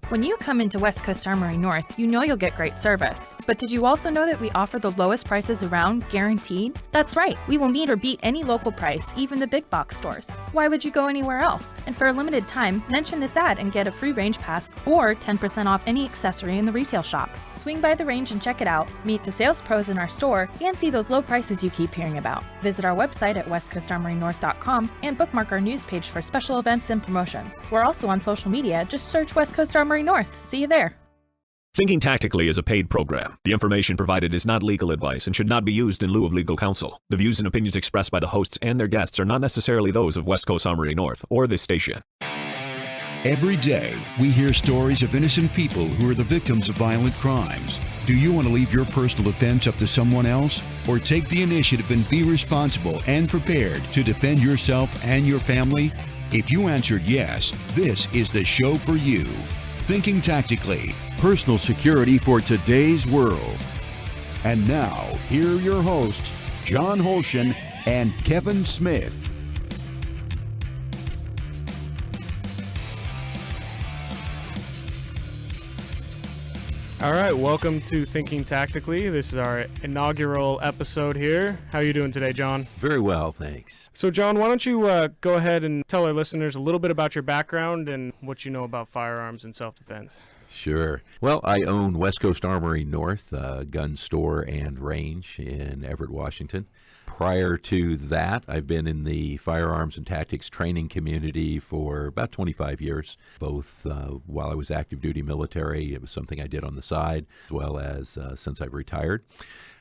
When you come into West Coast Armory North, you know you'll get great service. But did you also know that we offer the lowest prices around, guaranteed? That's right, we will meet or beat any local price, even the big box stores. Why would you go anywhere else? And for a limited time, mention this ad and get a free range pass or 10% off any accessory in the retail shop. Swing by the range and check it out, meet the sales pros in our store, and see those low prices you keep hearing about. Visit our website at westcoastarmorynorth.com and bookmark our news page for special events and promotions. We're also on social media. Just search West Coast Armory North. See you there. Thinking Tactically is a paid program. The information provided is not legal advice and should not be used in lieu of legal counsel. The views and opinions expressed by the hosts and their guests are not necessarily those of West Coast Armory North or this station. Every day, we hear stories of innocent people who are the victims of violent crimes. Do you want to leave your personal defense up to someone else? Or take the initiative and be responsible and prepared to defend yourself and your family? If you answered yes, this is the show for you. Thinking Tactically, personal security for today's world. And now, here are your hosts, John Holshin and Kevin Smith. All right, welcome to Thinking Tactically. This is our inaugural episode here. How are you doing today, John? Very well, thanks. So, John, why don't you go ahead and tell our listeners a little bit about your background and what you know about firearms and self-defense? Sure. Well, I own West Coast Armory North, a gun store and range in Everett, Washington. Prior to that, I've been in the firearms and tactics training community for about 25 years, both while I was active duty military. It was something I did on the side, as well as since I've retired.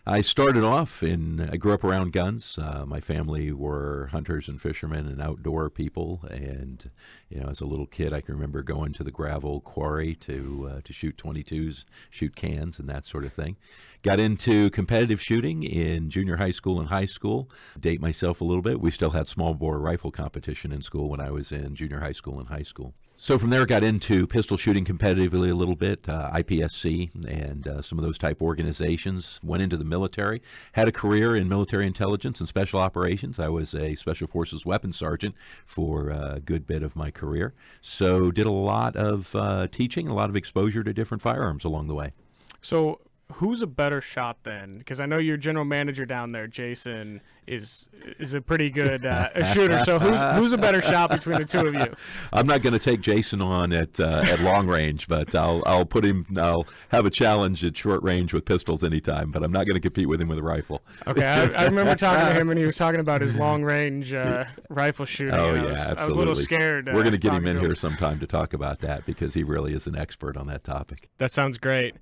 I started off I grew up around guns. My family were hunters and fishermen and outdoor people. And, as a little kid, I can remember going to the gravel quarry to shoot 22s, shoot cans and that sort of thing. Got into competitive shooting in junior high school and high school. Date myself a little bit. We still had small bore rifle competition in school when I was in junior high school and high school. So from there, got into pistol shooting competitively a little bit, IPSC and some of those type organizations. Went into the military, had a career in military intelligence and special operations. I was a Special Forces weapons sergeant for a good bit of my career. So did a lot of teaching, a lot of exposure to different firearms along the way. So who's a better shot then? Because I know your general manager down there, Jason, is a pretty good shooter. So who's a better shot between the two of you? I'm not going to take Jason on at long range, but I'll put him. I'll have a challenge at short range with pistols anytime, but I'm not going to compete with him with a rifle. Okay, I remember talking to him when he was talking about his long range rifle shooting. Oh yeah, absolutely. I was a little scared. We're going to get him in here sometime to talk about that because he really is an expert on that topic. That sounds great.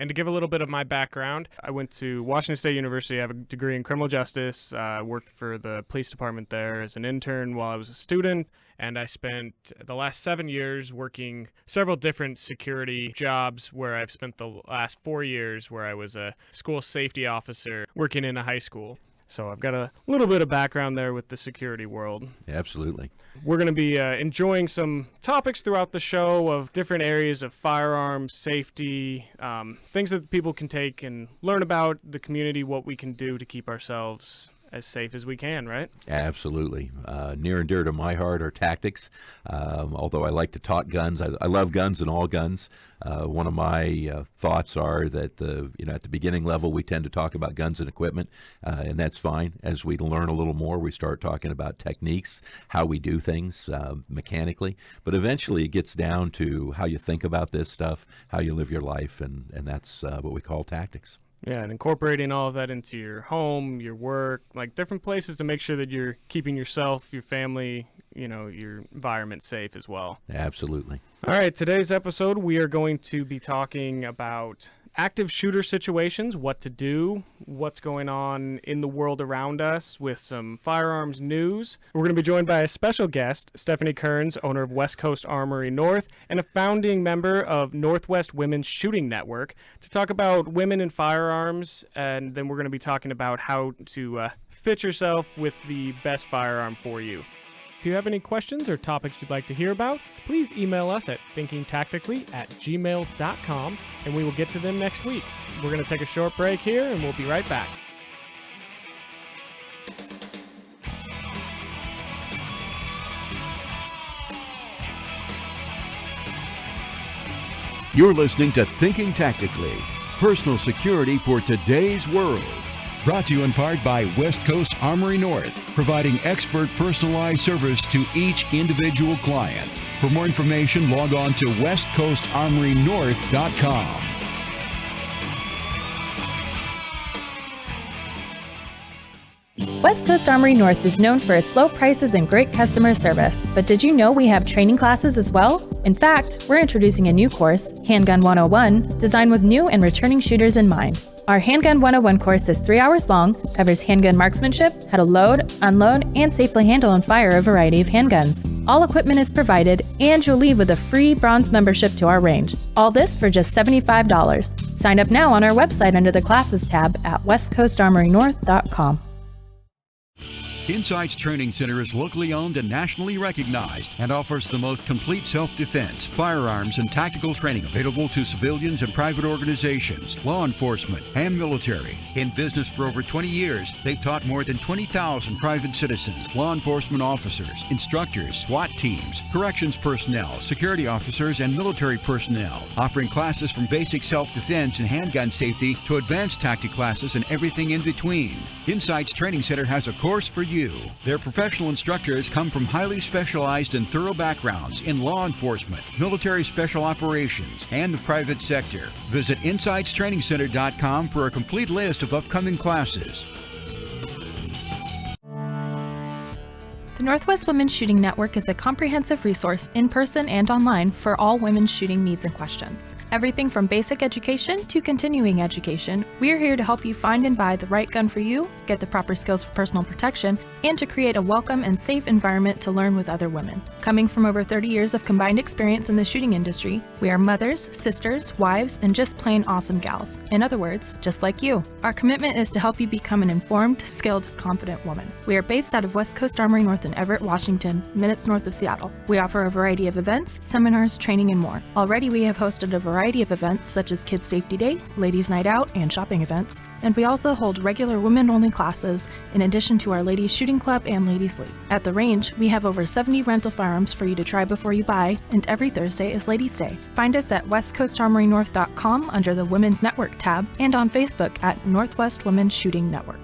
And to give a little bit of my background, I went to Washington State University. I have a degree in criminal justice. I worked for the police department there as an intern while I was a student. And I spent the last 7 years working several different security jobs, where I've spent the last 4 years where I was a school safety officer working in a high school. So I've got a little bit of background there with the security world. Absolutely. We're going to be enjoying some topics throughout the show of different areas of firearms, safety, things that people can take and learn about the community, what we can do to keep ourselves as safe as we can, right? Absolutely. Near and dear to my heart are tactics. Although I like to talk guns, I love guns and all guns. One of my thoughts are that at the beginning level we tend to talk about guns and equipment, and that's fine. As we learn a little more, we start talking about techniques, how we do things mechanically. But eventually it gets down to how you think about this stuff, how you live your life, and that's what we call tactics. Yeah, and incorporating all of that into your home, your work, like different places to make sure that you're keeping yourself, your family, your environment safe as well. Absolutely. All right, today's episode, we are going to be talking about active shooter situations, what to do, what's going on in the world around us with some firearms news. We're going to be joined by a special guest, Stephanie Kerns, owner of West Coast Armory North and a founding member of Northwest Women's Shooting Network, to talk about women in firearms. And then we're going to be talking about how to fit yourself with the best firearm for you. If you have any questions or topics you'd like to hear about, please email us at thinkingtactically@gmail.com, and we will get to them next week. We're going to take a short break here, and we'll be right back. You're listening to Thinking Tactically, personal security for today's world. Brought to you in part by West Coast Armory North, providing expert personalized service to each individual client. For more information, log on to westcoastarmorynorth.com. West Coast Armory North is known for its low prices and great customer service. But did you know we have training classes as well? In fact, we're introducing a new course, Handgun 101, designed with new and returning shooters in mind. Our Handgun 101 course is 3 hours long, covers handgun marksmanship, how to load, unload, and safely handle and fire a variety of handguns. All equipment is provided, and you'll leave with a free bronze membership to our range. All this for just $75. Sign up now on our website under the Classes tab at westcoastarmorynorth.com. Insights Training Center is locally owned and nationally recognized and offers the most complete self-defense, firearms, and tactical training available to civilians and private organizations, law enforcement, and military. In business for over 20 years, they've taught more than 20,000 private citizens, law enforcement officers, instructors, SWAT teams, corrections personnel, security officers, and military personnel, offering classes from basic self-defense and handgun safety to advanced tactic classes and everything in between. Insights Training Center has a course for you. Their professional instructors come from highly specialized and thorough backgrounds in law enforcement, military special operations, and the private sector. Visit InsightsTrainingCenter.com for a complete list of upcoming classes. The Northwest Women's Shooting Network is a comprehensive resource in person and online for all women's shooting needs and questions. Everything from basic education to continuing education, we're here to help you find and buy the right gun for you, get the proper skills for personal protection, and to create a welcome and safe environment to learn with other women. Coming from over 30 years of combined experience in the shooting industry, we are mothers, sisters, wives, and just plain awesome gals. In other words, just like you. Our commitment is to help you become an informed, skilled, confident woman. We are based out of West Coast Armory North in Everett, Washington, minutes north of Seattle. We offer a variety of events, seminars, training, and more. Already we have hosted a variety of events such as Kids Safety Day, Ladies Night Out, and shopping events. And we also hold regular women-only classes in addition to our Ladies Shooting Club and Ladies League. At the range, we have over 70 rental firearms for you to try before you buy, and every Thursday is Ladies Day. Find us at westcoastarmorynorth.com under the Women's Network tab and on Facebook at Northwest Women's Shooting Network.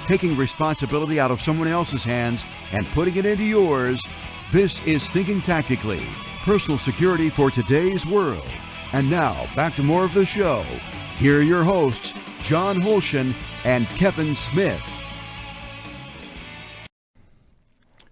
Taking responsibility out of someone else's hands and putting it into yours. This is Thinking Tactically, personal security for today's world. And now, back to more of the show. Here are your hosts, John Holshin and Kevin Smith.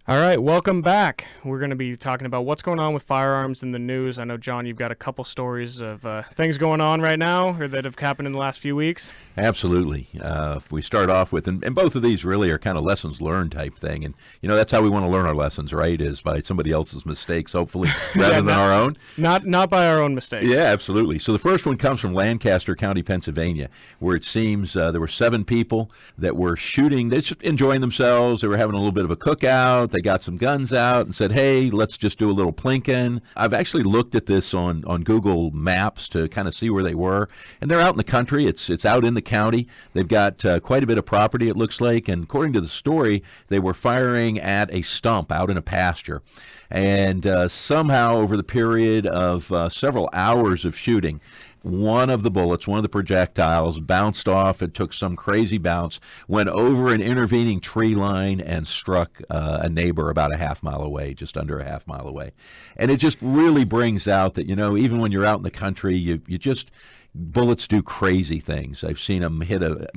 All right, welcome back. We're going to be talking about what's going on with firearms in the news. I know, John, you've got a couple stories of things going on right now or that have happened in the last few weeks. Absolutely. If we start off with, and both of these really are kind of lessons learned type thing. And, you know, that's how we want to learn our lessons, right, is by somebody else's mistakes, hopefully, rather than our own. Not by our own mistakes. Yeah, absolutely. So the first one comes from Lancaster County, Pennsylvania, where it seems there were 7 people that were shooting. They're just enjoying themselves. They were having a little bit of a cookout. They got some guns out and said, hey, let's just do a little plinking. I've actually looked at this on Google Maps to kind of see where they were. And they're out in the country. It's out in the county. They've got quite a bit of property, it looks like. And according to the story, they were firing at a stump out in a pasture. And somehow over the period of several hours of shooting, one of the bullets, one of the projectiles, bounced off. It took some crazy bounce, went over an intervening tree line and struck a neighbor about a half mile away, just under a half mile away. And it just really brings out that, you know, even when you're out in the country, you just bullets do crazy things. I've seen them hit a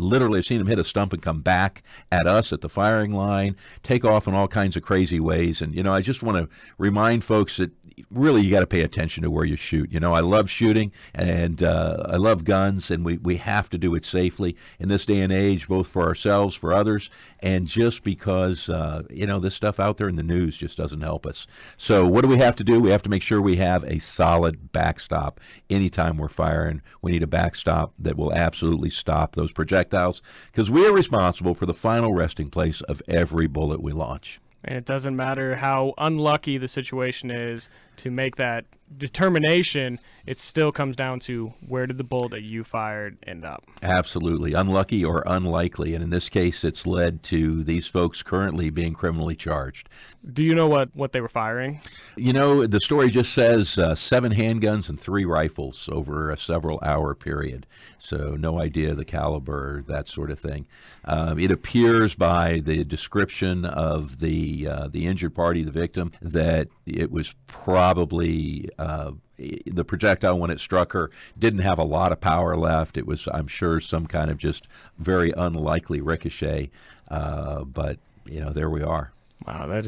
stump and come back at us at the firing line, take off in all kinds of crazy ways. And, you know, I just want to remind folks that really you got to pay attention to where you shoot. You know, I love shooting and I love guns, and we have to do it safely in this day and age, both for ourselves, for others, and just because, you know, this stuff out there in the news just doesn't help us. So what do we have to do? We have to make sure we have a solid backstop anytime we're firing. We need a backstop that will absolutely stop those projectiles, because we are responsible for the final resting place of every bullet we launch. And it doesn't matter how unlucky the situation is to make that determination, it still comes down to where did the bullet that you fired end up. Absolutely. Unlucky or unlikely. And in this case, it's led to these folks currently being criminally charged. Do you know what they were firing? You know, the story just says 7 handguns and 3 rifles over a several-hour period. So no idea the caliber, that sort of thing. It appears by the description of the injured party, the victim, that it was probably the projectile, when it struck her, didn't have a lot of power left. It was, I'm sure, some kind of just very unlikely ricochet. But, you know, there we are. Wow, that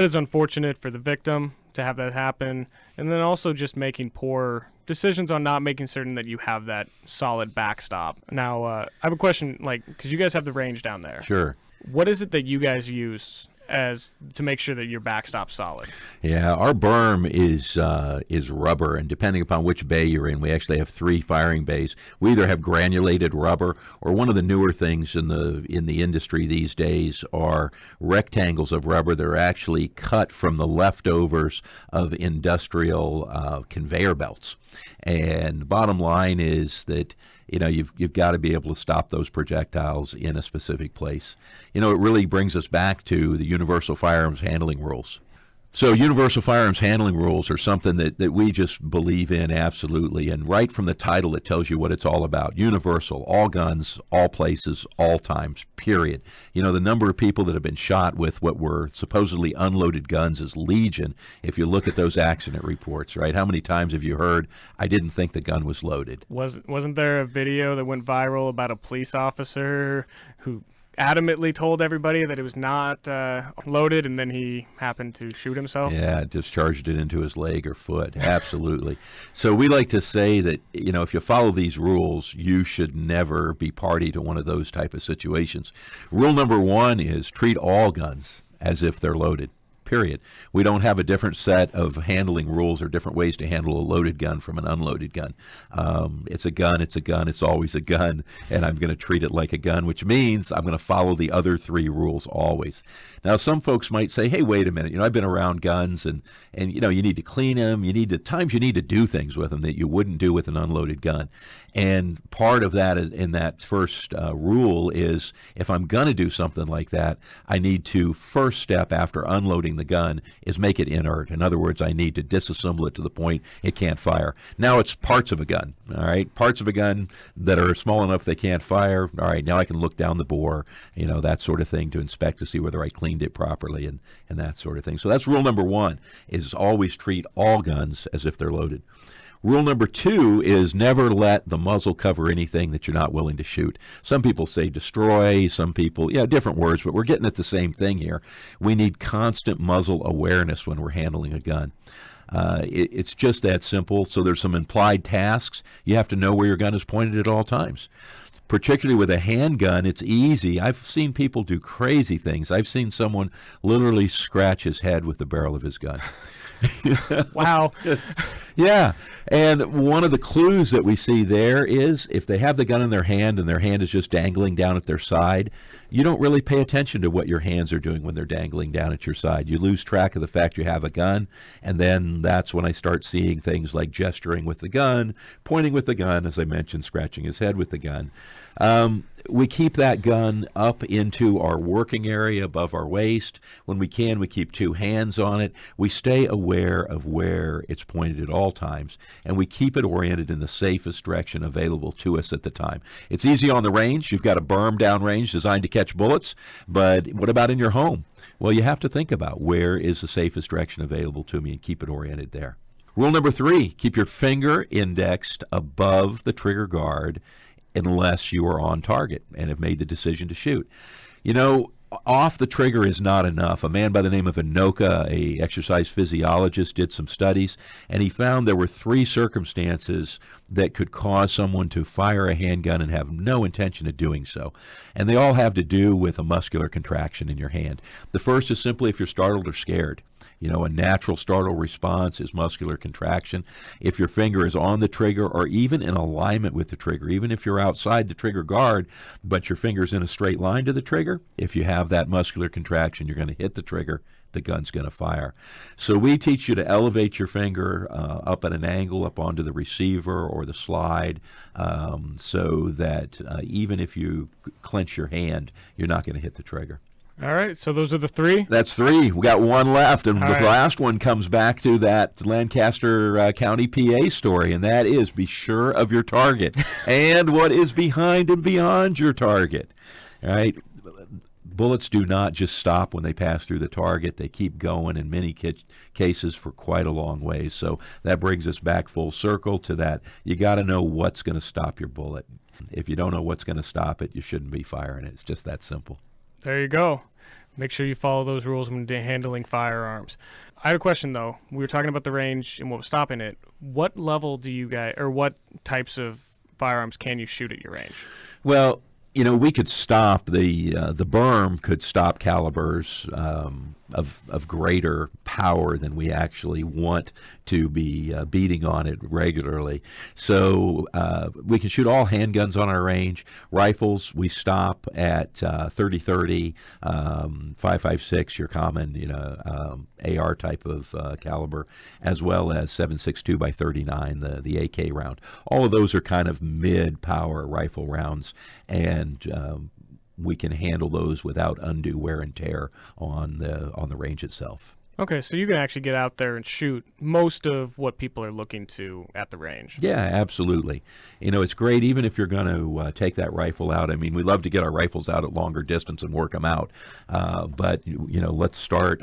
is unfortunate for the victim to have that happen, and then also just making poor decisions on not making certain that you have that solid backstop. Now, I have a question, because you guys have the range down there. Sure. What is it that you guys use as to make sure that your backstop's solid? Yeah, our berm is rubber, and depending upon which bay you're in, we actually have 3 firing bays. We either have granulated rubber, or one of the newer things in the industry these days are rectangles of rubber that are actually cut from the leftovers of industrial conveyor belts. And bottom line is that, you know, you've got to be able to stop those projectiles in a specific place. You know, it really brings us back to the Universal Firearms Handling Rules. So Universal Firearms Handling Rules are something that we just believe in absolutely. And right from the title, it tells you what it's all about. Universal, all guns, all places, all times, period. You know, the number of people that have been shot with what were supposedly unloaded guns is legion if you look at those accident reports, right? How many times have you heard, I didn't think the gun was loaded? Wasn't there a video that went viral about a police officer who adamantly told everybody that it was not loaded, and then he happened to shoot himself? Yeah, discharged it into his leg or foot. Absolutely. So we like to say that, you know, if you follow these rules, you should never be party to one of those type of situations. Rule number 1 is treat all guns as if they're loaded. Period. We don't have a different set of handling rules or different ways to handle a loaded gun from an unloaded gun. It's a gun, it's always a gun, and I'm going to treat it like a gun, which means I'm going to follow the other 3 rules always. Now, some folks might say, hey, wait a minute, you know, I've been around guns, and you know, you need to clean them, you need to do things with them that you wouldn't do with an unloaded gun. And part of that in that first rule is, if I'm going to do something like that, I need to, first step after unloading the gun, is make it inert. In other words, I need to disassemble it to the point it can't fire. Now it's parts of a gun, all right? Parts of a gun that are small enough they can't fire. All right, now I can look down the bore, you know, that sort of thing, to inspect to see whether I cleaned it properly and that sort of thing. So that's rule number 1, is always treat all guns as if they're loaded. Rule number 2 is never let the muzzle cover anything that you're not willing to shoot. Some people say destroy, some people, yeah, different words, but we're getting at the same thing here. We need constant muzzle awareness when we're handling a gun. It's just that simple. So there's some implied tasks. You have to know where your gun is pointed at all times. Particularly with a handgun, it's easy. I've seen people do crazy things. I've seen someone literally scratch his head with the barrel of his gun. Wow. Yeah. And one of the clues that we see there is, if they have the gun in their hand and their hand is just dangling down at their side, you don't really pay attention to what your hands are doing when they're dangling down at your side. You lose track of the fact you have a gun, and then that's when I start seeing things like gesturing with the gun, pointing with the gun, as I mentioned, scratching his head with the gun. We keep that gun up into our working area above our waist. When we can, we keep 2 hands on it. We stay aware of where it's pointed at all times, and we keep it oriented in the safest direction available to us at the time. It's easy on the range. You've got a berm down range designed to catch bullets, but what about in your home? Well, you have to think about where is the safest direction available to me and keep it oriented there. Rule number 3, keep your finger indexed above the trigger guard unless you are on target and have made the decision to shoot. You know, off the trigger is not enough. A man by the name of Anoka, a exercise physiologist, did some studies, and he found there were 3 circumstances that could cause someone to fire a handgun and have no intention of doing so. And they all have to do with a muscular contraction in your hand. The first is simply if you're startled or scared. You know, a natural startle response is muscular contraction. If your finger is on the trigger or even in alignment with the trigger, even if you're outside the trigger guard, but your finger's in a straight line to the trigger, if you have that muscular contraction, you're going to hit the trigger the gun's going to fire. So we teach you to elevate your finger up at an angle up onto the receiver or the slide, so that even if you clench your hand, you're not going to hit the trigger. All right, so those are the three? That's three. We got one left, and All the right. last one comes back to that Lancaster County, PA story, and that is be sure of your target and what is behind and beyond your target. All right? Bullets do not just stop when they pass through the target. They keep going in many cases for quite a long ways. So that brings us back full circle to that. You got to know what's going to stop your bullet. If you don't know what's going to stop it, you shouldn't be firing it. It's just that simple. There you go. Make sure you follow those rules when handling firearms. I had a question, though. We were talking about the range and what was stopping it. What level do you guys, or what types of firearms can you shoot at your range? Well, you know, we could stop the berm could stop calibers of greater power than we actually want to be beating on it regularly. So we can shoot all handguns on our range. Rifles, we stop at 30-30, 5.56, your common, you know, AR type of caliber, as well as 7.62 by 39, the AK round. All of those are kind of mid-power rifle rounds, and we can handle those without undue wear and tear on the range itself. Okay, so you can actually get out there and shoot most of what people are looking to at the range. Yeah, absolutely. You know, it's great even if you're going to take that rifle out. I mean, we love to get our rifles out at longer distance and work them out. But, you know,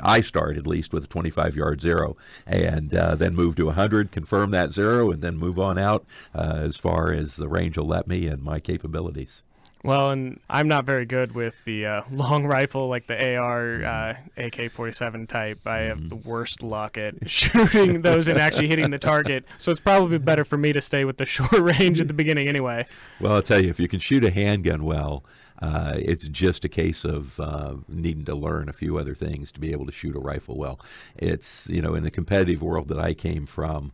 I start at least with a 25-yard zero, and then move to 100, confirm that zero, and then move on out as far as the range will let me and my capabilities. Well, and I'm not very good with the long rifle like the AR, AK-47 type. I have the worst luck at shooting those and actually hitting the target. So it's probably better for me to stay with the short range at the beginning anyway. Well, I'll tell you, if you can shoot a handgun well, it's just a case of needing to learn a few other things to be able to shoot a rifle well. It's, you know, in the competitive world that I came from,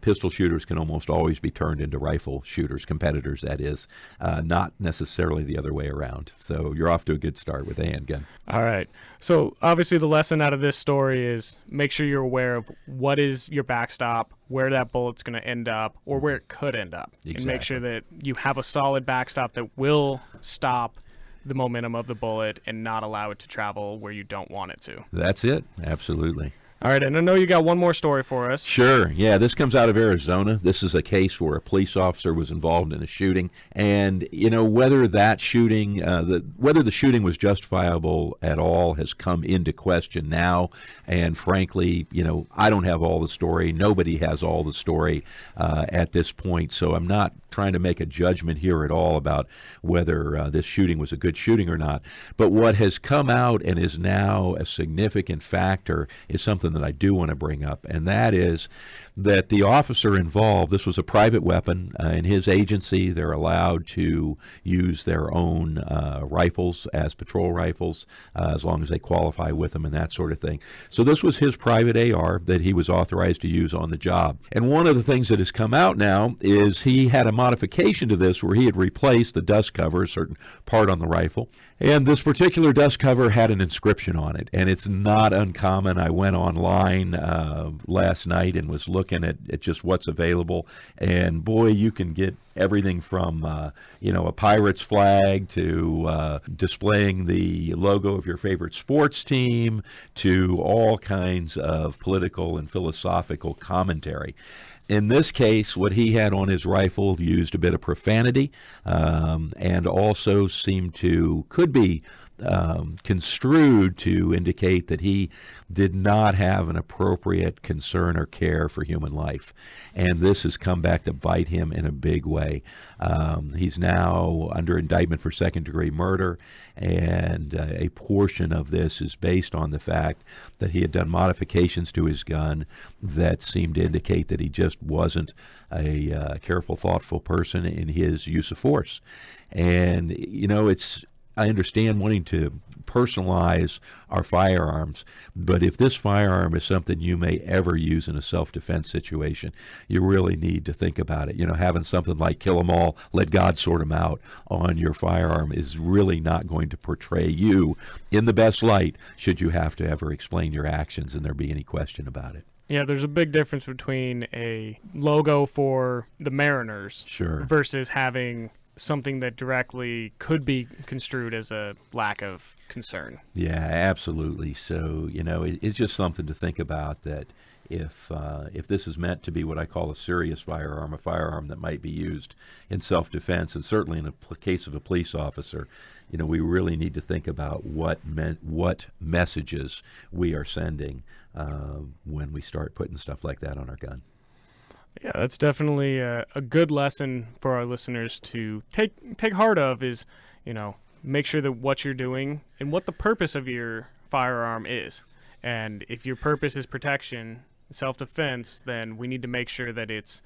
pistol shooters can almost always be turned into rifle shooters, competitors that is, not necessarily the other way around. So you're off to a good start with a handgun. All right. So obviously the lesson out of this story is make sure you're aware of what is your backstop, where that bullet's going to end up, or where it could end up. Exactly. And make sure that you have a solid backstop that will stop the momentum of the bullet and not allow it to travel where you don't want it to. That's it. Absolutely. All right, and I know you got one more story for us. Sure. Yeah, this comes out of Arizona. This is a case where a police officer was involved in a shooting, and you know whether that shooting, whether the shooting was justifiable at all, has come into question now. And frankly, you know, I don't have all the story. Nobody has all the story at this point. So I'm not trying to make a judgment here at all about whether this shooting was a good shooting or not. But what has come out and is now a significant factor is something that I do want to bring up, and that is that the officer involved, this was a private weapon. In his agency, they're allowed to use their own rifles as patrol rifles as long as they qualify with them and that sort of thing. So this was his private AR that he was authorized to use on the job. And one of the things that has come out now is he had a modification to this where he had replaced the dust cover, a certain part on the rifle. And this particular dust cover had an inscription on it, and it's not uncommon. I went online last night and was looking at just what's available, and boy, you can get everything from you know, a pirate's flag to displaying the logo of your favorite sports team to all kinds of political and philosophical commentary. In this case, what he had on his rifle used a bit of profanity, and also could be construed to indicate that he did not have an appropriate concern or care for human life. And this has come back to bite him in a big way. He's now under indictment for second-degree murder, and a portion of this is based on the fact that he had done modifications to his gun that seemed to indicate that he just wasn't a careful, thoughtful person in his use of force. And, you know, I understand wanting to personalize our firearms, but if this firearm is something you may ever use in a self-defense situation, you really need to think about it. Having something like kill 'em all, let God sort 'em out on your firearm is really not going to portray you in the best light should you have to ever explain your actions and there be any question about it. Yeah, there's a big difference between a logo for the Mariners versus having something that directly could be construed as a lack of concern. Yeah, absolutely. So, it's just something to think about, that if this is meant to be what I call a serious firearm, a firearm that might be used in self-defense, and certainly in the case of a police officer, we really need to think about what messages we are sending when we start putting stuff like that on our gun. Yeah, that's definitely a good lesson for our listeners to take heart of is, make sure that what you're doing and what the purpose of your firearm is. And if your purpose is protection, self-defense, then we need to make sure that it's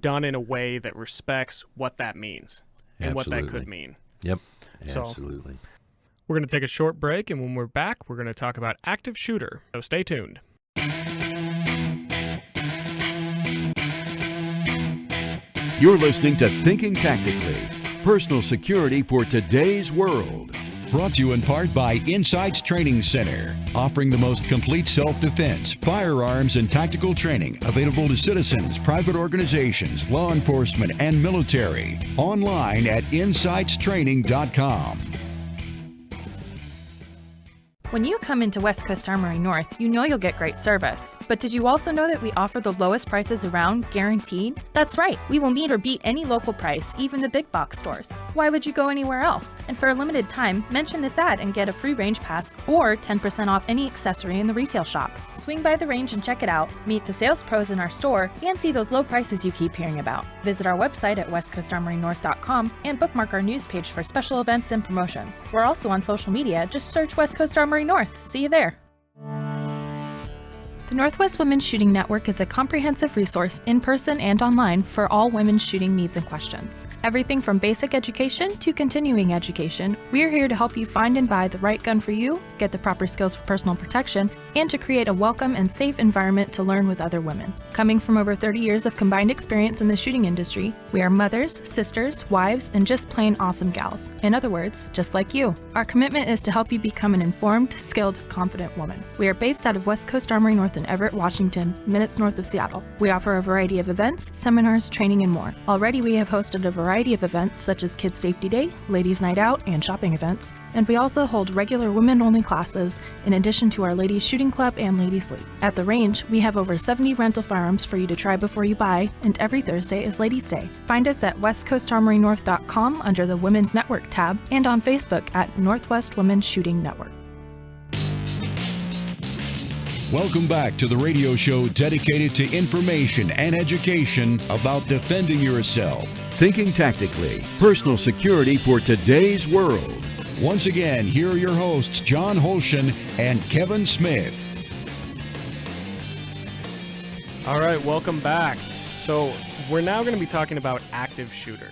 done in a way that respects what that means and what that could mean. Yep, absolutely. So, we're going to take a short break, and when we're back, we're going to talk about active shooter. So stay tuned. You're listening to Thinking Tactically, personal security for today's world. Brought to you in part by Insights Training Center, offering the most complete self-defense, firearms, and tactical training available to citizens, private organizations, law enforcement, and military. Online at insightstraining.com. When you come into West Coast Armory North, you know you'll get great service. But did you also know that we offer the lowest prices around, guaranteed? That's right, we will meet or beat any local price, even the big box stores. Why would you go anywhere else? And for a limited time, mention this ad and get a free range pass or 10% off any accessory in the retail shop. Swing by the range and check it out, meet the sales pros in our store, and see those low prices you keep hearing about. Visit our website at westcoastarmorynorth.com and bookmark our news page for special events and promotions. We're also on social media, just search West Coast Armory North. See you there. The Northwest Women's Shooting Network is a comprehensive resource in person and online for all women's shooting needs and questions. Everything from basic education to continuing education, we're here to help you find and buy the right gun for you, get the proper skills for personal protection, and to create a welcome and safe environment to learn with other women. Coming from over 30 years of combined experience in the shooting industry, we are mothers, sisters, wives, and just plain awesome gals. In other words, just like you. Our commitment is to help you become an informed, skilled, confident woman. We are based out of West Coast Armory North in Everett, Washington, minutes north of Seattle. We offer a variety of events, seminars, training, and more. Already we have hosted a variety of events such as Kids Safety Day, Ladies Night Out, and shopping events. And we also hold regular women-only classes in addition to our Ladies Shooting Club and Ladies League. At the range, we have over 70 rental firearms for you to try before you buy, and every Thursday is Ladies Day. Find us at westcoastarmorynorth.com under the Women's Network tab and on Facebook at Northwest Women's Shooting Network. Welcome back to the radio show dedicated to information and education about defending yourself. Thinking Tactically, personal security for today's world. Once again, here are your hosts, John Holshin and Kevin Smith. All right, welcome back. So we're now going to be talking about active shooter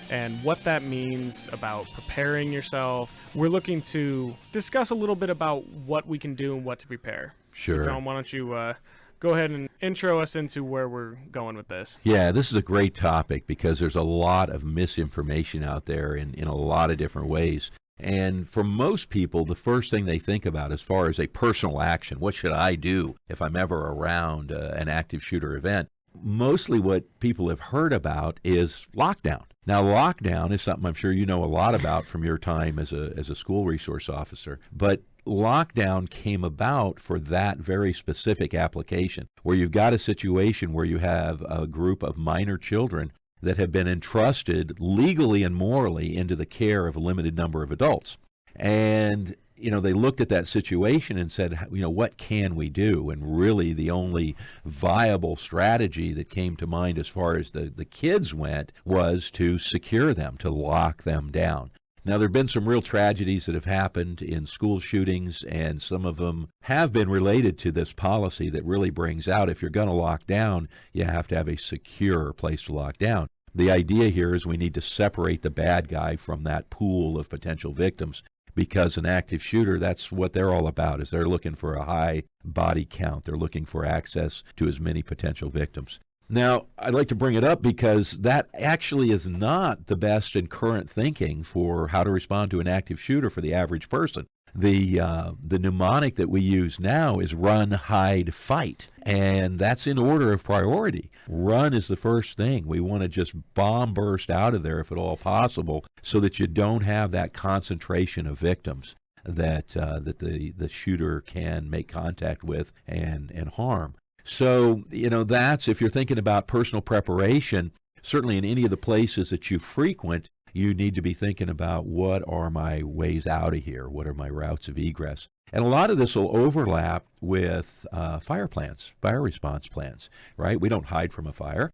and what that means about preparing yourself. We're looking to discuss a little bit about what we can do and what to prepare. Sure. So John, why don't you go ahead and intro us into where we're going with this? Yeah, this is a great topic because there's a lot of misinformation out there in a lot of different ways. And for most people, the first thing they think about as far as a personal action, what should I do if I'm ever around an active shooter event? Mostly what people have heard about is lockdown. Now, lockdown is something I'm sure you know a lot about from your time as a school resource officer. But lockdown came about for that very specific application, where you've got a situation where you have a group of minor children that have been entrusted legally and morally into the care of a limited number of adults. And they looked at that situation and said, what can we do? And really the only viable strategy that came to mind as far as the kids went was to secure them, to lock them down. Now, there have been some real tragedies that have happened in school shootings, and some of them have been related to this policy that really brings out if you're going to lock down, you have to have a secure place to lock down. The idea here is we need to separate the bad guy from that pool of potential victims, because an active shooter, that's what they're all about, is they're looking for a high body count. They're looking for access to as many potential victims. Now, I'd like to bring it up because that actually is not the best in current thinking for how to respond to an active shooter for the average person. The mnemonic that we use now is run, hide, fight, and that's in order of priority. Run is the first thing. We want to just bomb burst out of there if at all possible, so that you don't have that concentration of victims that the shooter can make contact with and harm. So, that's, if you're thinking about personal preparation, certainly in any of the places that you frequent, you need to be thinking about, what are my ways out of here? What are my routes of egress? And a lot of this will overlap with fire plans, fire response plans, right? We don't hide from a fire.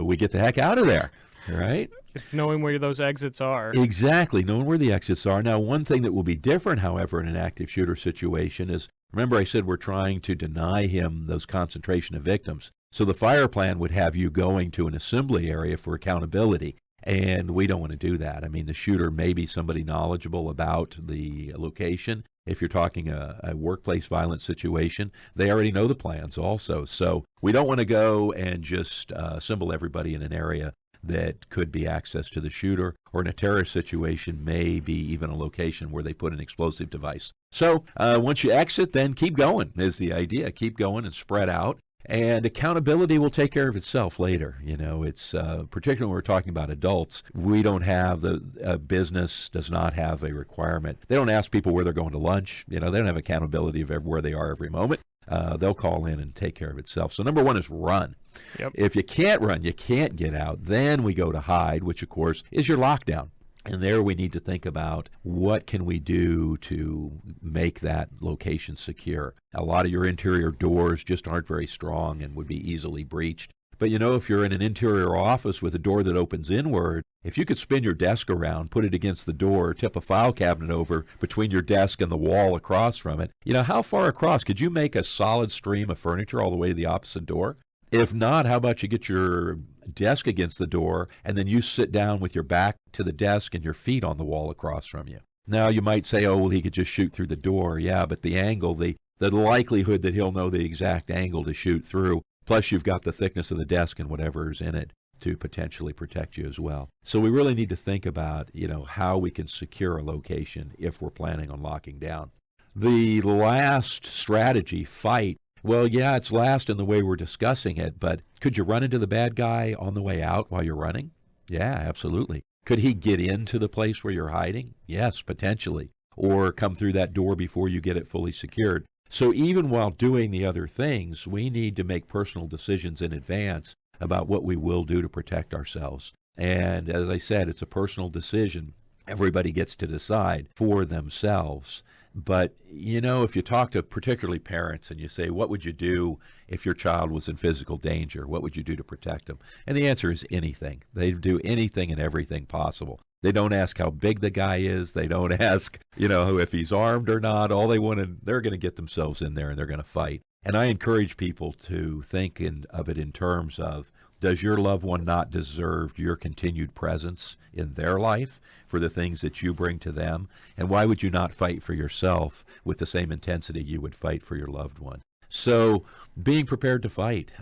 We get the heck out of there, right? It's knowing where those exits are. Exactly, knowing where the exits are. Now, one thing that will be different, however, in an active shooter situation is, remember I said we're trying to deny him those concentration of victims. So the fire plan would have you going to an assembly area for accountability. And we don't want to do that. I mean, the shooter may be somebody knowledgeable about the location. If you're talking a workplace violence situation, they already know the plans also. So we don't want to go and just assemble everybody in an area that could be access to the shooter, or in a terrorist situation, maybe even a location where they put an explosive device. So once you exit, then keep going is the idea. Keep going and spread out. And accountability will take care of itself later. It's particularly when we're talking about adults. We don't have business does not have a requirement. They don't ask people where they're going to lunch. They don't have accountability of where they are every moment. They'll call in and take care of itself. So number one is run. Yep. If you can't run, you can't get out. Then we go to hide, which of course is your lockdown. And there we need to think about, what can we do to make that location secure? A lot of your interior doors just aren't very strong and would be easily breached. But if you're in an interior office with a door that opens inward, if you could spin your desk around, put it against the door, tip a file cabinet over between your desk and the wall across from it, how far across? Could you make a solid stream of furniture all the way to the opposite door? If not, how about you get your desk against the door and then you sit down with your back to the desk and your feet on the wall across from you? Now you might say, oh, well, he could just shoot through the door. Yeah, but the angle, the likelihood that he'll know the exact angle to shoot through, plus you've got the thickness of the desk and whatever's in it to potentially protect you as well. So we really need to think about, how we can secure a location if we're planning on locking down. The last strategy, fight. Well, yeah, it's last in the way we're discussing it, but could you run into the bad guy on the way out while you're running? Yeah, absolutely. Could he get into the place where you're hiding? Yes, potentially. Or come through that door before you get it fully secured. So even while doing the other things, we need to make personal decisions in advance about what we will do to protect ourselves. And as I said, it's a personal decision. Everybody gets to decide for themselves. But, if you talk to particularly parents and you say, what would you do if your child was in physical danger? What would you do to protect them? And the answer is anything. They do anything and everything possible. They don't ask how big the guy is. They don't ask, if he's armed or not. All they want they're going to get themselves in there and they're going to fight. And I encourage people to think of it in terms of, does your loved one not deserve your continued presence in their life for the things that you bring to them? And why would you not fight for yourself with the same intensity you would fight for your loved one? So being prepared to fight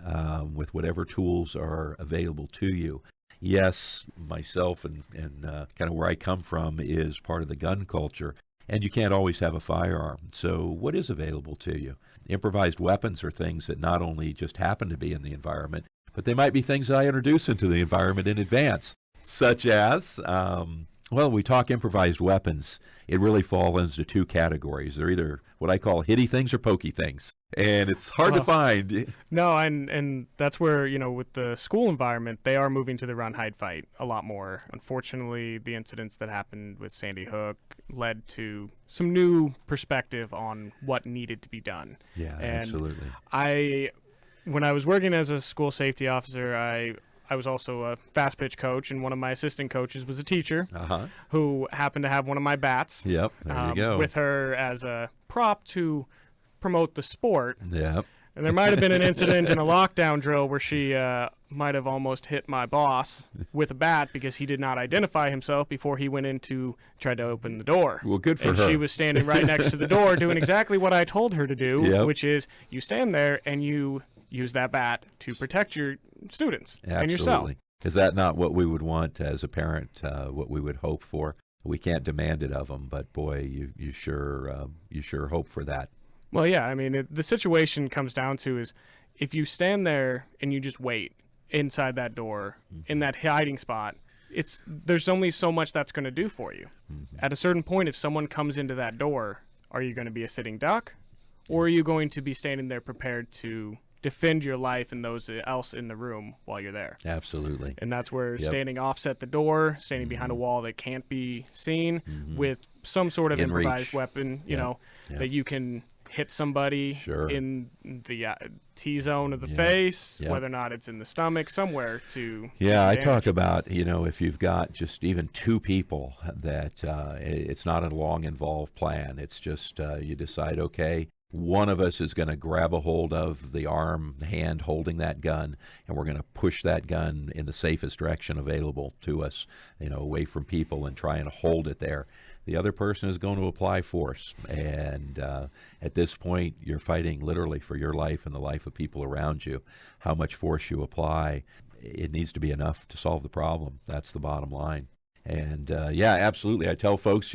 with whatever tools are available to you. Yes, myself and kind of where I come from is part of the gun culture, and you can't always have a firearm. So what is available to you? Improvised weapons are things that not only just happen to be in the environment, but they might be things that I introduce into the environment in advance, such as, we talk improvised weapons. It really falls into two categories. They're either what I call hitty things or pokey things, and it's hard to find. No, and that's where, with the school environment, they are moving to the run, hide, fight a lot more. Unfortunately, the incidents that happened with Sandy Hook led to some new perspective on what needed to be done. Yeah, and absolutely. When I was working as a school safety officer, I was also a fast pitch coach, and one of my assistant coaches was a teacher who happened to have one of my bats. Yep, there you go. With her as a prop to promote the sport. Yep. And there might have been an incident in a lockdown drill where she might have almost hit my boss with a bat because he did not identify himself before he went in to try to open the door. Well, good for and her. She was standing right next to the door doing exactly what I told her to do, Yep. which is you stand there and you use that bat to protect your students and yourself. Absolutely. Is that not what we would want as a parent, what we would hope for? We can't demand it of them, but boy, you sure hope for that. Well, yeah, I mean, the situation comes down to is if you stand there and you just wait inside that door, in that hiding spot, there's only so much that's going to do for you. At a certain point, if someone comes into that door, are you going to be a sitting duck, or are you going to be standing there prepared to defend your life and those else in the room while you're there? Absolutely. And that's where Yep. standing offset the door, standing behind a wall that can't be seen with some sort of In improvised reach. weapon, you Yep. know, Yep. that you can hit somebody Sure. in the T-zone of the Yep. face, Yep. whether or not it's in the stomach, somewhere to Yeah, I do talk damage. about, if you've got just even two people, that it's not a long, involved plan. It's just you decide, okay, one of us is going to grab a hold of the hand holding that gun, and we're going to push that gun in the safest direction available to us, away from people, and try and hold it there. The other person is going to apply force, and at this point, you're fighting literally for your life and the life of people around you. How much force you apply, it needs to be enough to solve the problem. That's the bottom line. And yeah, absolutely. I tell folks,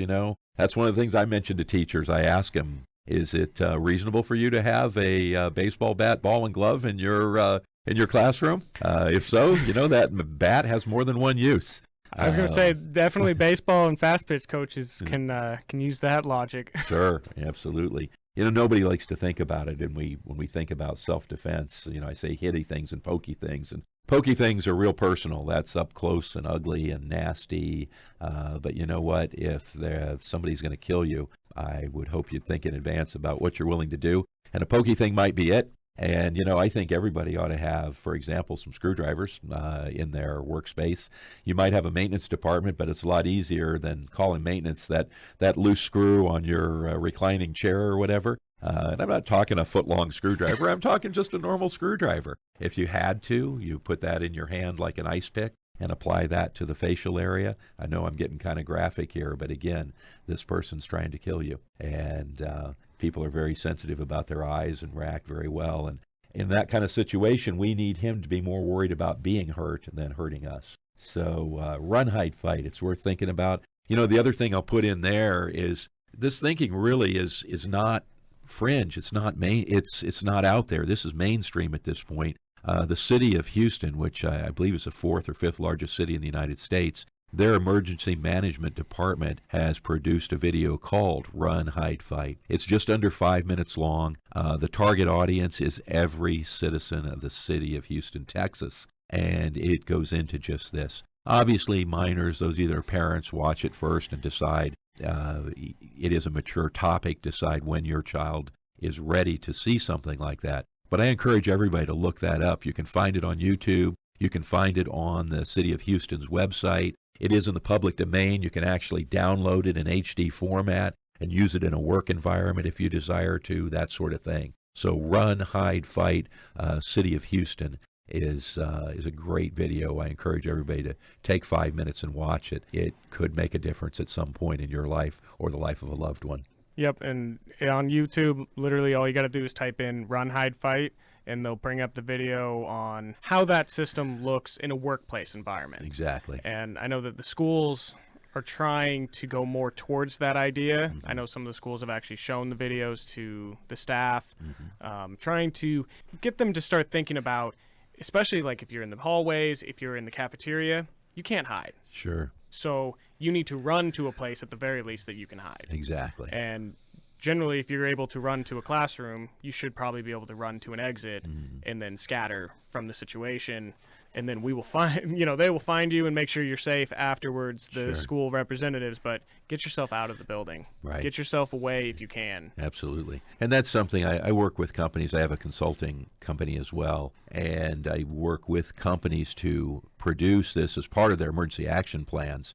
that's one of the things I mention to teachers. I ask them, is it reasonable for you to have a baseball bat, ball, and glove in your classroom? If so, that bat has more than one use. I was going to say, definitely baseball and fast pitch coaches can use that logic. Sure, absolutely. Nobody likes to think about it, and when we think about self-defense, I say hitty things and pokey things, and pokey things are real personal. That's up close and ugly and nasty. But you know what? If somebody's going to kill you, I would hope you'd think in advance about what you're willing to do. And a pokey thing might be it. And, I think everybody ought to have, for example, some screwdrivers in their workspace. You might have a maintenance department, but it's a lot easier than calling maintenance that loose screw on your reclining chair or whatever. And I'm not talking a foot-long screwdriver. I'm talking just a normal screwdriver. If you had to, you put that in your hand like an ice pick and apply that to the facial area. I know I'm getting kind of graphic here, but again, this person's trying to kill you. And people are very sensitive about their eyes and react very well. And in that kind of situation, we need him to be more worried about being hurt than hurting us. So run, hide, fight. It's worth thinking about. The other thing I'll put in there is this thinking really is not fringe. It's not it's not out there. This is mainstream at this point. The city of Houston, which I believe is the fourth or fifth largest city in the United States, their emergency management department has produced a video called Run, Hide, Fight. It's just under 5 minutes long. The target audience is every citizen of the city of Houston, Texas, and it goes into just this. Obviously, minors, those either parents, watch it first and decide it is a mature topic, decide when your child is ready to see something like that. But I encourage everybody to look that up. You can find it on YouTube. You can find it on the City of Houston's website. It is in the public domain. You can actually download it in HD format and use it in a work environment if you desire to, that sort of thing. So Run, Hide, Fight, City of Houston is a great video. I encourage everybody to take 5 minutes and watch it. It could make a difference at some point in your life or the life of a loved one. Yep, and on YouTube, literally all you got to do is type in Run, Hide, Fight, and they'll bring up the video on how that system looks in a workplace environment. Exactly. And I know that the schools are trying to go more towards that idea. I know some of the schools have actually shown the videos to the staff, trying to get them to start thinking about, especially like if you're in the hallways, if you're in the cafeteria, you can't hide. Sure. So you need to run to a place at the very least that you can hide. Exactly. And generally, if you're able to run to a classroom, you should probably be able to run to an exit and then scatter from the situation. And then we will find, they will find you and make sure you're safe afterwards, the Sure. school representatives, but get yourself out of the building. Right. Get yourself away if you can. Absolutely. And that's something I work with companies. I have a consulting company as well, and I work with companies to produce this as part of their emergency action plans.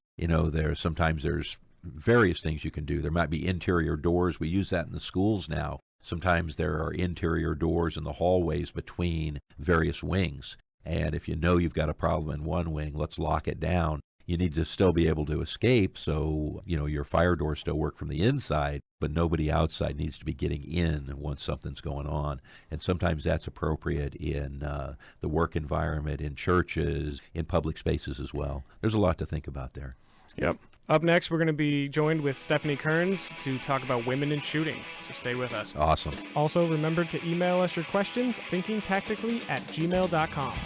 Sometimes there's various things you can do. There might be interior doors. We use that in the schools now, Sometimes there are interior doors in the hallways between various wings. And if you know you've got a problem in one wing, let's lock it down. You need to still be able to escape, so your fire doors still work from the inside, but nobody outside needs to be getting in once something's going on. And sometimes that's appropriate in the work environment, in churches, in public spaces as well. There's a lot to think about there. Yep. Up next, we're going to be joined with Stephanie Kerns to talk about women in shooting. So stay with us. Awesome. Also, remember to email us your questions, thinkingtactically@gmail.com.